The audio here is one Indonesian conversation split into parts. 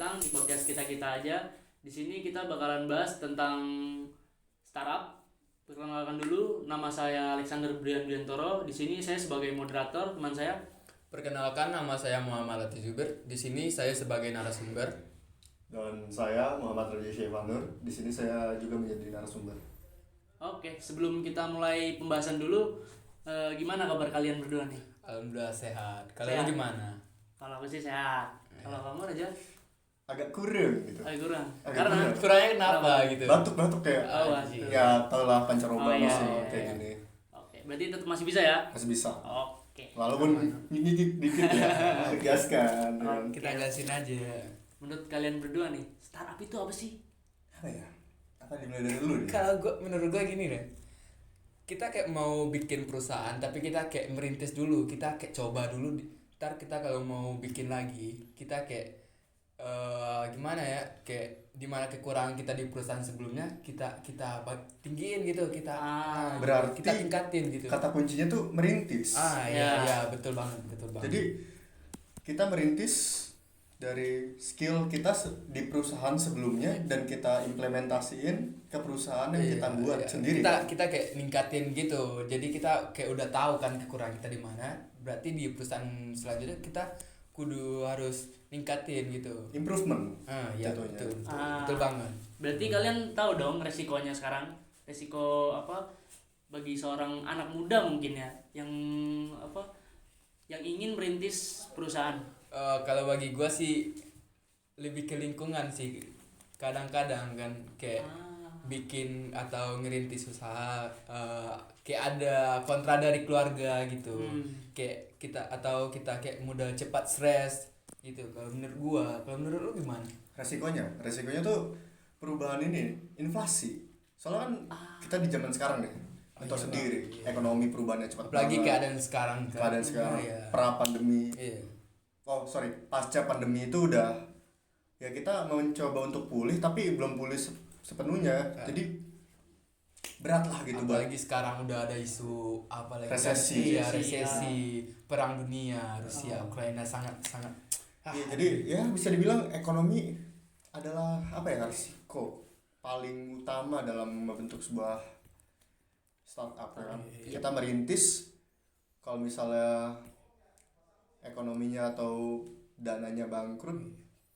datang di podcast kita aja. Di sini kita bakalan bahas tentang startup. Perkenalkan dulu, nama saya Alexander Brian Biantoro. Di sini saya sebagai moderator, teman saya. Perkenalkan, nama saya Muhammad Latif Zuber. Di sini saya sebagai narasumber. Dan saya Muhammad Raja Syefanur. Di sini saya juga menjadi narasumber. Oke, sebelum kita mulai pembahasan dulu, gimana kabar kalian berdua nih? Alhamdulillah sehat. Kalian Sehat. gimana? Kalau aku sih sehat. Kalau kamu aja Agak kurang gitu. kurang. Agak Karena kurang. Kurangnya kenapa gitu? Batuk-batuk kayak Oh, Anjing. ya tau lah pancaroba iya, musim iya, kayak iya. gini. oke, berarti tetap masih bisa ya? Masih bisa. Oke. Walaupun gigit dikit ya. Gaskan. Kita gasin aja. Menurut kalian berdua nih, startup itu apa sih? Apa ya? Apa dimulai dari dulu nih? Kalau menurut gue gini deh. Kita kayak mau bikin perusahaan, tapi kita kayak merintis dulu. Kita kayak coba dulu. Ntar kita kalau mau bikin lagi, kita kayak gimana ya? Kayak dimana kekurangan kita di perusahaan sebelumnya, kita tinggiin gitu. Berarti kita tingkatin gitu. Kata kuncinya tuh merintis. Iya, betul banget. Jadi kita merintis dari skill kita di perusahaan sebelumnya dan kita implementasiin ke perusahaan yang kita buat sendiri. Kita kayak ningkatin gitu. Jadi kita kayak udah tahu kan kekurangan kita di mana. Berarti di perusahaan selanjutnya kita kudu harus ningkatin gitu. Improvement. Iya jatuhnya. betul banget. Berarti kalian tahu dong resikonya sekarang. Resiko apa bagi seorang anak muda mungkin ya yang ingin merintis perusahaan. Kalau bagi gua sih lebih ke lingkungan sih. Kadang-kadang kan kayak bikin atau ngerintis usaha kayak ada kontra dari keluarga gitu. Kayak kita kayak mudah cepat stres gitu. Kalau menurut lu gimana? Resikonya tuh perubahan ini inflasi. Soalnya kan kita di zaman sekarang nih, atau sendiri ekonomi perubahannya cepat Apalagi banget. keadaan sekarang kan. Keadaan sekarang Iya. pra pandemi. Iya. Pasca pandemi itu udah ya kita mencoba untuk pulih tapi belum pulih sepenuhnya. Jadi berat lah gitu buat Apalagi sekarang udah ada isu apalagi Resesi. resesi, perang dunia, Rusia, Ukraina sangat Iya, jadi ya bisa dibilang ekonomi adalah apa ya, risiko paling utama dalam membentuk sebuah startup ya kan. Kita merintis, kalau misalnya ekonominya atau dananya bangkrut,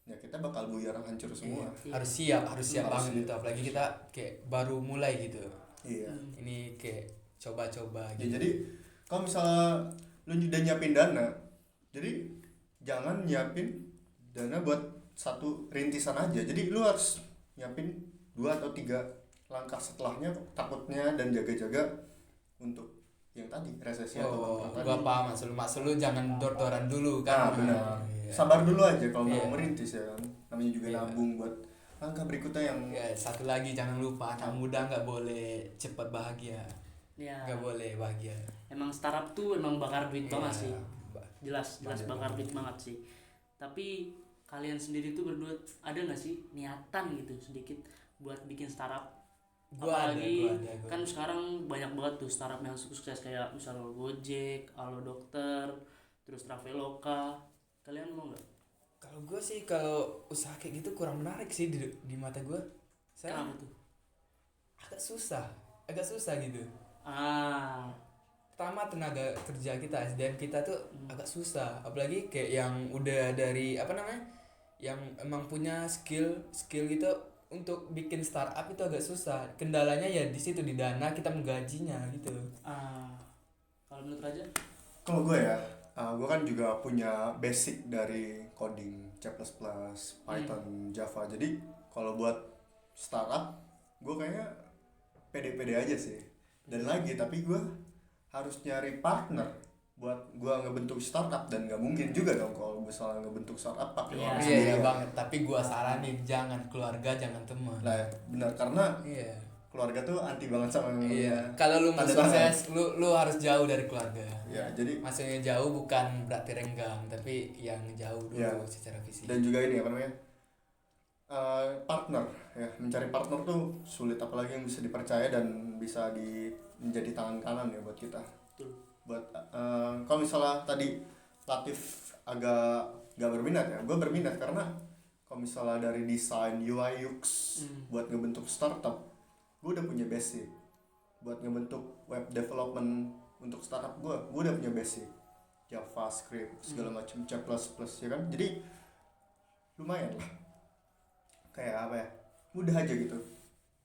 ya kita bakal buyar hancur semua. harus siap Harus banget siap. gitu. Apalagi kita kayak baru mulai gitu. Iya. Ini kayak coba-coba Ya, gitu. jadi kalau misalnya lu udah nyiapin dana, jadi jangan nyiapin dana buat satu rintisan aja. Jadi lu harus nyiapin 2 atau 3 langkah setelahnya, takutnya dan jaga-jaga untuk yang tadi resesi atau bangkrut tadi. Gua paham maksud lu jangan dor-doran dulu kan. Benar. Iya. Sabar dulu aja kalau Iya. mau merintis ya kan. Namanya juga nabung buat langkah berikutnya yang Ya, satu lagi jangan lupa anak muda nggak boleh cepat bahagia. Ya. Nggak boleh bahagia. Emang startup tuh emang bakar duit banget sih. Ba- Jelas bakar duit banget sih. Tapi kalian sendiri tuh berdua ada nggak sih niatan gitu sedikit buat bikin startup? Gua Apalagi ada. kan sekarang banyak banget tuh startup yang sukses kayak misalnya Gojek, Halo Dokter, terus Traveloka. Kalian mau nggak? Kalau gue sih kalau usaha kayak gitu kurang menarik sih di mata gue. Saya Kenapa tuh? agak susah gitu. Pertama tenaga kerja kita, SDM kita tuh agak susah. Apalagi kayak yang udah dari yang emang punya skill gitu untuk bikin startup itu agak susah. Kendalanya ya di situ, di dana kita menggajinya gitu. Kalau menurut Raja? Kalau gue ya, gue kan juga punya basic dari coding C++, Python, Java. Jadi kalau buat startup, gue kayaknya pede-pede aja sih. Dan lagi, tapi gue harus nyari partner buat gue ngebentuk startup, dan nggak mungkin juga dong kalau misalnya ngebentuk startup pakai orang Iya sendiri. banget. Tapi gue saranin jangan keluarga, jangan teman. Nah, benar, karena Iya. keluarga tuh anti banget sama yang Iya. namanya Kalau lu mau tanda sukses, lu harus jauh dari keluarga. Ya, jadi Maksudnya jauh bukan berarti renggang, tapi yang jauh dulu Iya. secara fisik. dan juga ini apa namanya, partner ya, mencari partner tuh sulit, apalagi yang bisa dipercaya dan bisa menjadi tangan kanan ya buat kita. Betul. Buat kalau misalnya tadi Latif agak gak berminat ya, gue berminat karena kalau misalnya dari desain UI UX buat ngebentuk startup, gue udah punya basic. Buat ngebentuk web development untuk startup gue udah punya basic JavaScript segala macam C++ ya kan. Jadi lumayan lah, kayak apa ya, mudah aja gitu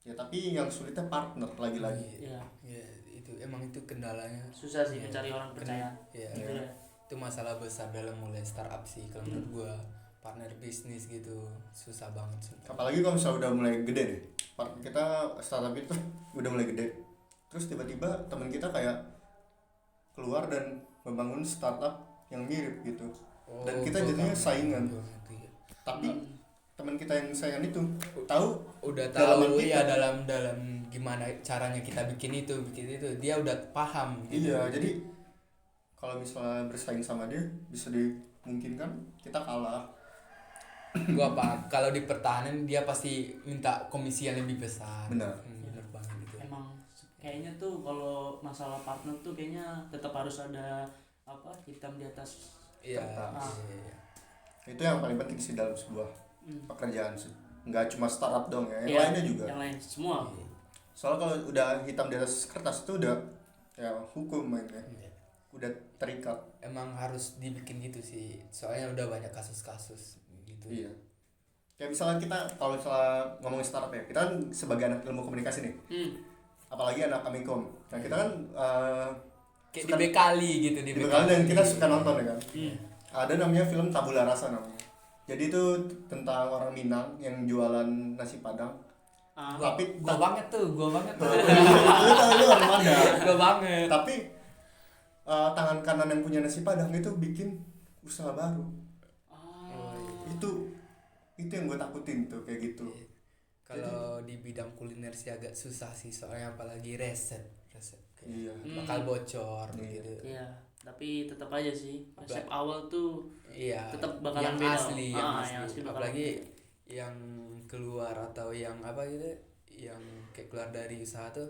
ya. Tapi yang sulitnya partner lagi-lagi. Iya. Ya, itu emang itu kendalanya. Susah sih mencari orang percaya. Iya. Gitu ya. Itu masalah besar dalam mulai startup sih kalau menurut gua. Partner bisnis gitu susah banget sumpah. Apalagi kalau misalnya udah mulai gede deh, kita startup itu udah mulai gede, terus tiba-tiba teman kita kayak keluar dan membangun startup yang mirip gitu. Dan kita gua jadinya paham. saingan. Iya. Tapi teman kita yang saingan itu tahu Udah dalaman tahu kita. ya dalam gimana caranya kita bikin itu dia udah paham gitu. Iya, jadi kalau misalnya bersaing sama dia bisa dimungkinkan kita kalah. Gua apa kalau dipertahanin dia pasti minta komisi yang lebih besar. Benar. Benar banget gitu. Emang kayaknya tuh kalau masalah partner tuh kayaknya tetap harus ada apa, hitam di atas. Iya. Kertas. Iya. Itu yang paling penting sih dalam sebuah pekerjaan sih. Nggak cuma startup dong ya, yang Iya, lainnya juga. Yang lain semua. Soalnya kalau udah hitam di atas kertas itu udah ya hukum mainnya. Iya. Udah terikat. Emang harus dibikin gitu sih. Soalnya udah banyak kasus-kasus gitu. Iya. Kayak misalnya kita kalau misalnya ngomongin startup ya, kita kan sebagai anak ilmu komunikasi nih. Apalagi anak Amikom. Nah, kita kan Kayak suka- dibekali gitu dibekali dan kita suka nonton ya kan. Hmm. Ada namanya film Tabula Rasa namanya. Jadi itu tentang orang Minang yang jualan nasi Padang. Tapi Gua banget tuh. lu tahu lu orang mana? Gua banget. Tapi tangan kanan yang punya nasi Padang itu bikin usaha baru. Itu yang gue takutin tuh kayak gitu. Kalau di bidang kuliner sih agak susah sih soalnya apalagi resep kayak Iya. bakal bocor gitu. Iya, tapi tetap aja sih resep awal tuh Iya. tetap bakalan yang beda. asli, Yang asli bakalan apalagi beda. yang keluar atau yang apa gitu, yang kayak keluar dari usaha tuh,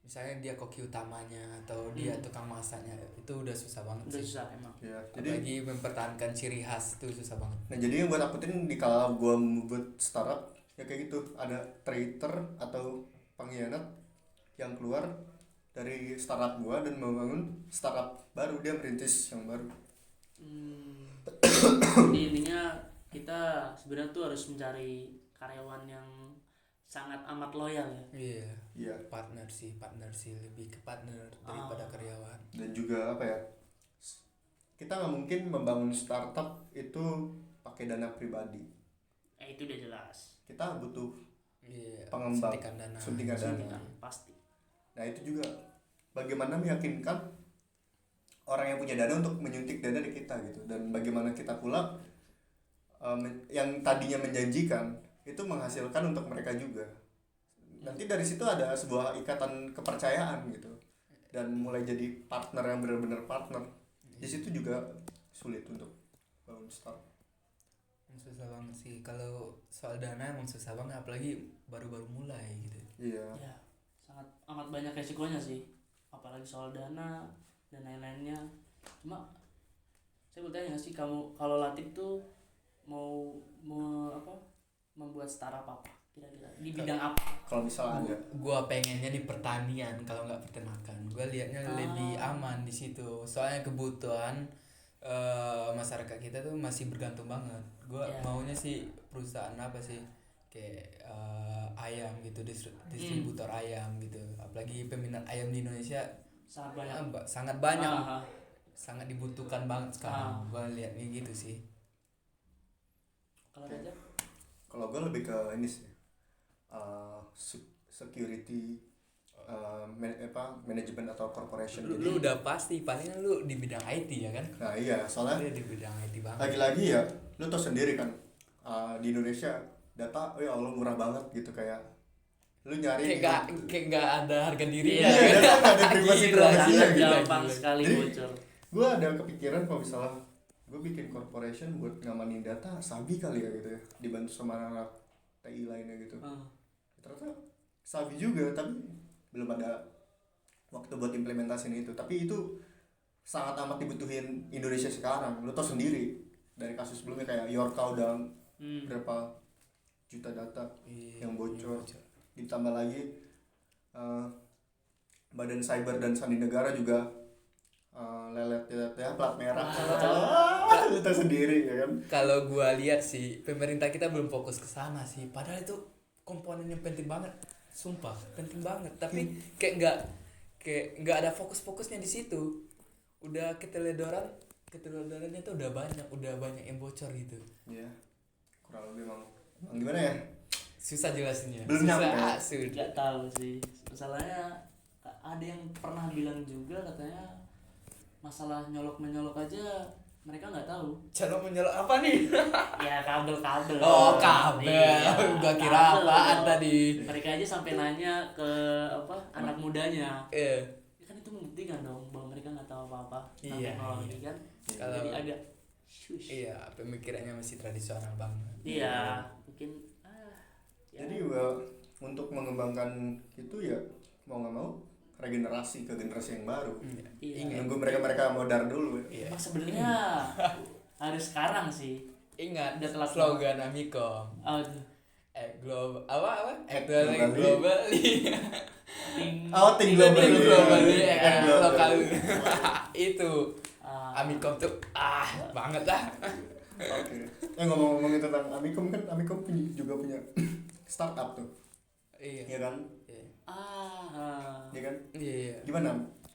misalnya dia koki utamanya atau dia tukang masaknya, itu udah susah banget Udah sih. susah emang. Iya. Jadi Apalagi mempertahankan ciri khas itu susah banget. nah jadi yang gue takutin di kala gue buat startup ya kayak gitu, ada traitor atau pengkhianat yang keluar dari startup gue dan membangun startup baru, dia merintis yang baru. Jadi intinya kita sebenarnya tuh harus mencari karyawan yang sangat amat loyal ya. Iya. Iya. Partner sih lebih ke partner daripada karyawan. Dan juga apa ya, kita nggak mungkin membangun startup itu pakai dana pribadi. Itu udah jelas. Kita butuh Iya. pengembang, Suntikan dana. suntikan dana. Suntikan, pasti. Nah itu juga bagaimana meyakinkan orang yang punya dana untuk menyuntik dana di kita gitu, dan bagaimana kita pula yang tadinya menjanjikan itu menghasilkan untuk mereka juga. Nanti dari situ ada sebuah ikatan kepercayaan gitu, dan mulai jadi partner yang benar-benar partner. Di situ juga sulit untuk bangun startup. Susah banget sih kalau soal dana, emang susah banget apalagi baru-baru mulai gitu. Iya. Ya, sangat amat banyak resikonya sih. Apalagi soal dana dan lain-lainnya. Cuma saya mau tanya nggak sih, kamu kalau Latif tuh mau membuat startup apa kira-kira di bidang apa? Kalau misalnya ada Gua pengennya di pertanian kalau nggak peternakan. Gua liatnya lebih aman di situ. Soalnya kebutuhan masyarakat kita tuh masih bergantung banget. Gua maunya sih perusahaan apa sih, kayak ayam gitu, distributor ayam gitu. Apalagi peminat ayam di Indonesia Sangat banyak. sangat banyak, sangat dibutuhkan banget sekarang. Gua liatnya gitu sih. Kalau aja kalau gue lebih ke ini sih, security, manajemen atau corporation. Lu udah pasti palingan lu di bidang IT ya kan? Nah iya, soalnya Lu di bidang IT banget. lagi-lagi ya lu tau sendiri kan, di Indonesia data ya Allah murah banget gitu, kayak lu nyari kayak nggak ada harga diri. Iya, data nggak ada privasinya sangat gitu. gampang sekali Jadi, bocor. gue ada kepikiran kalau misalnya gue bikin corporation buat ngamanin data, Sabi kali ya gitu ya, dibantu sama anak TI lainnya gitu. Ternyata Sabi juga, tapi belum ada waktu buat implementasiin itu. Tapi itu sangat amat dibutuhin Indonesia sekarang. Lu tau sendiri dari kasus sebelumnya kayak Yorka udah berapa juta data Iya, yang bocor. Ditambah lagi Badan Cyber dan Sandi Negara juga lelet ya plat merah. Kita sendiri ya kan. Kalau gua lihat sih pemerintah kita belum fokus ke sana sih. Padahal itu komponen yang penting banget. Sumpah, penting banget. Tapi kayak nggak ada fokus-fokusnya di situ. Udah keteledorannya tuh udah banyak yang bocor gitu. Iya. Kurang lebih emang gimana ya? Susah jelasinnya. Belum nyampe. Sudah. Nggak tahu sih, masalahnya ada yang pernah bilang juga katanya masalah nyolok aja mereka nggak tahu. Cara menyolok apa nih? Ya kabel. Oh, kabel. Iya, Gua kira kabel. apaan tadi. Mereka aja sampai nanya ke anak mudanya. Eh, Ya kan itu membuktikan dong bahwa mereka nggak tahu apa-apa tentang Iya, teknologi kan. Kalau- Jadi agak shush. iya, pemikirannya masih tradisional banget. Iya, mungkin ya. Jadi untuk mengembangkan itu ya mau nggak mau regenerasi ke generasi yang baru. Iya. Ingat. Nunggu mereka modar dulu ya. Iya. Emang sebenarnya harus sekarang sih. Ingat Udah telat slogan Amikom. Oh, itu. Global apa? Act Globally. globally. Ting- Think Globally. globally. Act Globally. lokal. Itu Ah, Amikom tuh banget lah. Oke. Ngomong-ngomongin tentang Amikom kan, Amikom juga punya startup tuh. Iya. Iya kan? Iya kan? Iya. Gimana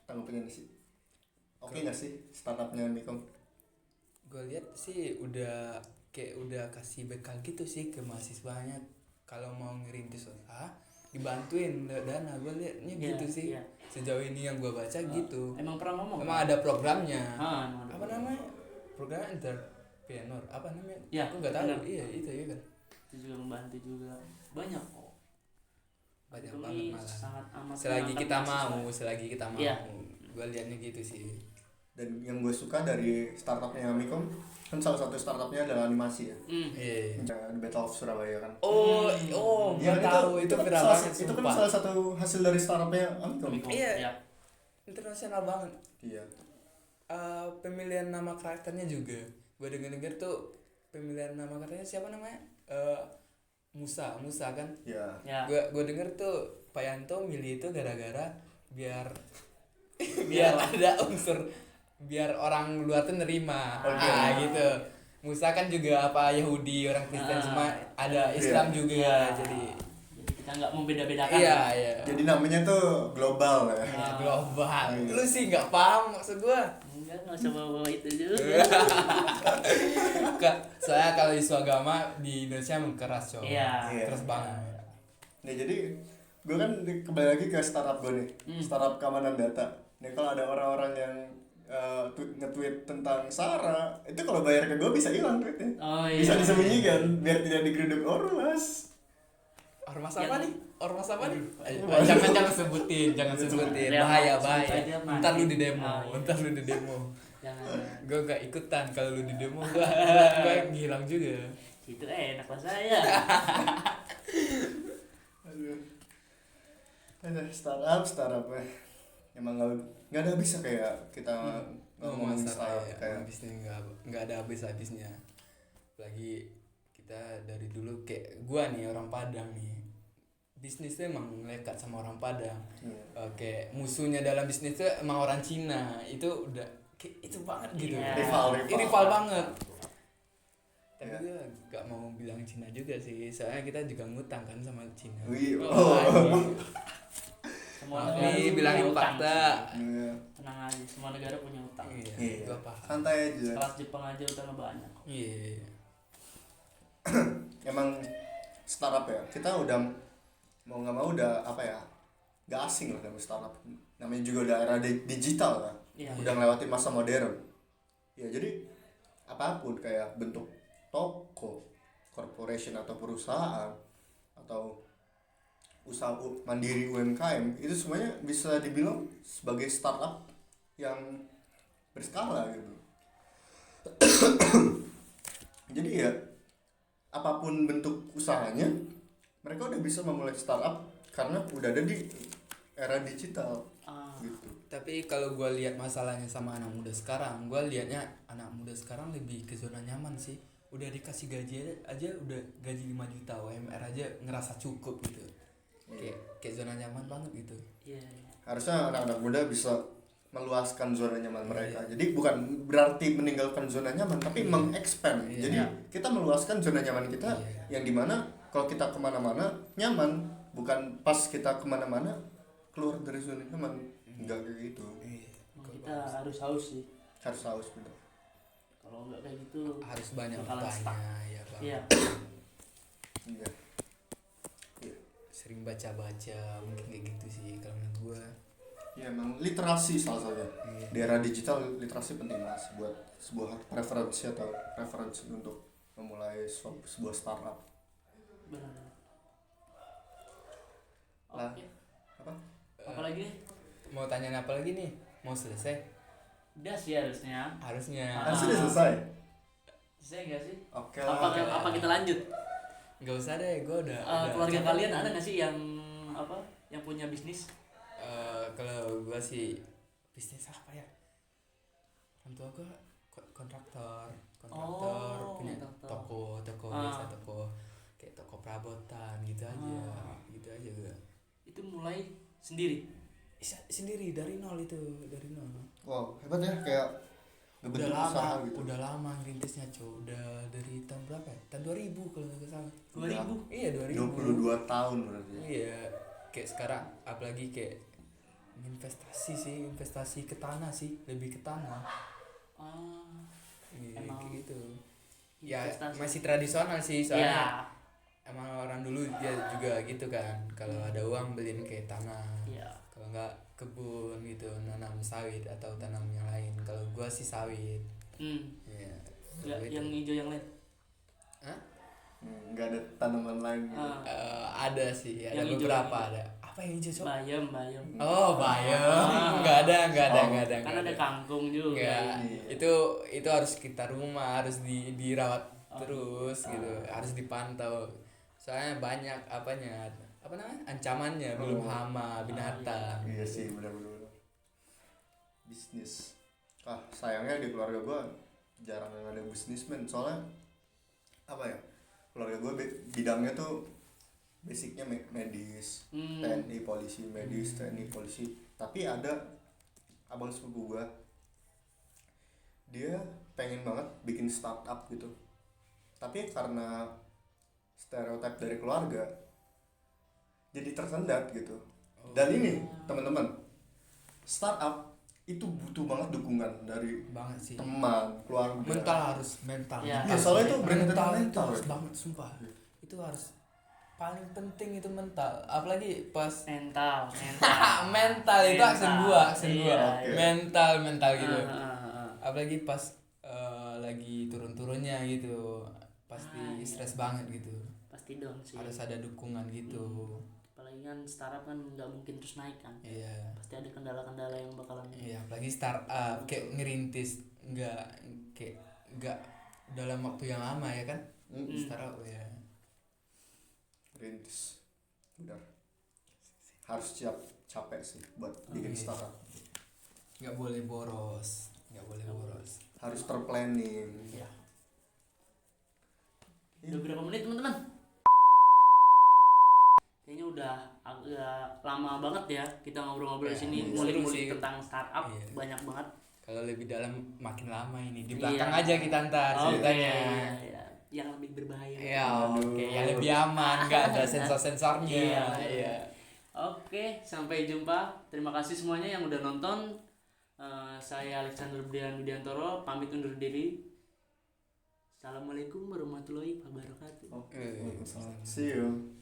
tanggapannya sih? Oke nggak sih startupnya Amikom? Gue lihat sih udah kasih bekal gitu sih ke mahasiswanya kalau mau ngerintis usaha dibantuin dana. Gue liatnya Iya, gitu sih. iya. Sejauh ini yang gue baca gitu. Emang pernah ngomong? Emang ada programnya. Emang ada. Apa namanya? Program entrepreneur. Apa namanya? Ya, Aku nggak tahu. benar. Iya, itu ya kan. Itu juga membantu juga. Banyak kok. Banyak Itu banget nih malah. sangat amat Selagi mengangkat kita mahasiswa. mau. Iya. Gue liatnya gitu sih. Dan yang gue suka dari startupnya Amikom kan salah satu startupnya adalah animasi ya. Iya. The Battle of Surabaya kan. Oh, Ya, gue tahu itu kan viral salah- banget itu kan sumpah. salah satu hasil dari startupnya Amikom. Amikom. Iya. Ya. Internasional banget. Iya. Pemilihan nama karakternya juga gue denger tuh pemilihan nama karakternya siapa namanya Musa kan Iya. Ya. gue denger tuh Pak Yanto milih itu gara-gara biar biar ada unsur biar orang luar tuh nerima Oke. gitu. Musa kan juga apa Yahudi orang Kristen semua ada Islam juga Iya. jadi Kita nggak membeda-bedakan. iya Jadi namanya tuh global ya. ya, global. Iya. Lu sih nggak paham maksud gue. Nggak usah bawa itu juga. Saya kalau isu agama di Indonesia emang keras coy. Iya. Keras banget. Nah jadi gue kan kembali lagi ke startup gue nih, startup keamanan data. Nih kalau ada orang-orang yang nge-tweet tentang Sarah, itu kalau bayar ke gue bisa hilang tweetnya. Oh iya. Bisa disembunyikan biar tidak digeruduk ormas. Ormas Yang- apa nih? Ormas apa nih? Aduh. Jangan sebutin, Ya, bahaya. sebut aja, Man. Ntar lu di demo, Ah, iya. ntar lu di demo. Jangan. Gue gak ikutan kalau lu di demo, gue ngilang juga. Itu enak lah saya. Aduh. Ada startup emang nggak ada habisnya kayak kita ngomongin startup kayak bisnis nggak ada habis-habisnya. Lagi kita dari dulu kayak gua nih orang Padang nih. Bisnis tuh emang lekat sama orang Padang. Kayak musuhnya dalam bisnis tuh emang orang Cina. Itu udah kayak itu banget gitu. Iya. rival banget. Tapi Iya. gue gak mau bilang Cina juga sih. Soalnya kita juga ngutang kan sama Cina. Wih, anjing. Semua Maaf negara nih punya bilangin utang. fakta. Iya. Tenang aja, semua negara punya utang. Iya, gua paham. Santai aja. Kelas Jepang aja utangnya banyak. Iya. Emang startup ya, kita udah mau nggak mau udah apa ya, nggak asing lah sama startup. Namanya juga udah era digital kan, Iya. udah ngelewatin masa modern. Ya jadi apapun kayak bentuk toko, corporation atau perusahaan atau usaha mandiri UMKM itu semuanya bisa dibilang sebagai startup yang berskala gitu. Jadi ya apapun bentuk usahanya mereka udah bisa memulai startup karena udah ada di era digital gitu. Tapi kalau gue lihat masalahnya sama anak muda sekarang, gue liatnya anak muda sekarang lebih ke zona nyaman sih. udah dikasih gaji aja udah gaji 5 juta UMR aja ngerasa cukup gitu. Kayak zona nyaman banget gitu. Iya. Harusnya anak-anak muda bisa meluaskan zona nyaman mereka. Jadi bukan berarti meninggalkan zona nyaman, tapi mengekspand. Jadi kita meluaskan zona nyaman kita yang dimana kalau kita kemana-mana nyaman, bukan pas kita kemana-mana keluar dari zona nyaman. Enggak kayak gitu. Kita harus haus sih. Harus haus bener. Kalau enggak kayak gitu Harus banyak bakalan stuck. bertanya ya Bang. Iya. Iya. Sering baca-baca mungkin kayak gitu sih kalau menurut gua. Ya emang literasi salah satunya. Iya. Di era digital literasi penting mas buat sebuah referensi atau referensi untuk memulai sebuah startup. Benar. Lah, Oke. apa? Apa lagi nih? Mau tanya apa lagi nih? Mau selesai? Udah sih harusnya. Harusnya. Harusnya udah selesai. Selesai nggak sih? Oke Apa lah. apa kita lanjut? Nggak usah deh, gue udah Keluarga capek. kalian ada nggak sih yang apa? Yang punya bisnis? Kalau gue sih bisnis apa ya? Orang tua gue kontraktor punya kontraktor. toko biasa, toko kayak toko perabotan gitu aja gue. Itu mulai sendiri. Sendiri dari nol. Wow hebat ya kayak ngebentuk usaha gitu. Udah lama ngerintisnya cow. Udah dari tahun berapa ya? Tahun 2000 kalau nggak salah. 2000. Iya 2000. 22 tahun berarti. Iya, kayak sekarang apalagi kayak investasi ke tanah sih, lebih ke tanah. Iya, Emang kayak gitu. Ya investasi. masih tradisional sih soalnya. Iya. Emang orang dulu dia juga gitu kan. Kalau ada uang beliin kayak tanah. Iya. Kalau enggak kebun gitu, nanam sawit atau tanam yang lain. Kalau gua sih sawit. Iya. Nggak, Sawit. yang hijau yang lain. Hah? Nggak ada tanaman lain gitu. Ada sih, ada Yang hijau beberapa yang ada. Apa yang hijau, Sob? Bayam. Oh, bayam. Enggak ada. Kan ada kangkung juga. Enggak. Itu harus kita rumah, harus dirawat terus gitu. Harus dipantau. Soalnya banyak apa namanya? Ancamannya, belum hama, binatang. Iya sih benar-benar. Bisnis. Sayangnya di keluarga gua jarang yang ada bisnismen soalnya apa ya? Keluarga gua bidangnya tuh basicnya medis, TNI, polisi, medis, TNI, polisi. Tapi ada abang sepupu gua, dia pengen banget bikin startup gitu. Tapi karena stereotip dari keluarga, jadi tersendat gitu. Dan ini teman-teman, startup itu butuh banget dukungan dari Banget sih. teman, keluarga. Mental. Ya. Iya, soalnya itu brand mental itu mental. harus banget sumpah. Itu harus paling penting itu mental. Apalagi pas mental. mental itu aksen gua. Oke. Mental gitu. Ah. Apalagi pas lagi turun-turunnya gitu. Pasti stres banget gitu. Pasti dong sih. Harus ada dukungan gitu. Apalagi kan startup kan nggak mungkin terus naik kan. Iya. Pasti ada kendala-kendala yang bakalan. Iya, apalagi startup kayak ngerintis nggak dalam waktu yang lama ya kan? Startup ya. Rintis. Benar. Harus capek sih buat bikin Iya. startup. Nggak boleh boros. Harus terplanning. Ya. Udah berapa menit teman-teman? Kayaknya udah agak lama banget ya kita ngobrol-ngobrol di Ya, sini, seru ngulik-ngulik sih. tentang startup. Iya. Banyak banget. Kalau lebih dalam makin lama ini. Di Iya. belakang aja kita ntar ceritanya. Iya. Yang lebih berbahaya. Iya, Aduh. oke, yang lebih aman, nggak ada sensor-sensornya. Iya. Oke, sampai jumpa. Terima kasih semuanya yang udah nonton. Saya Alexander Brian Widiantoro pamit undur diri. Assalamualaikum warahmatullahi wabarakatuh. Oke. See you.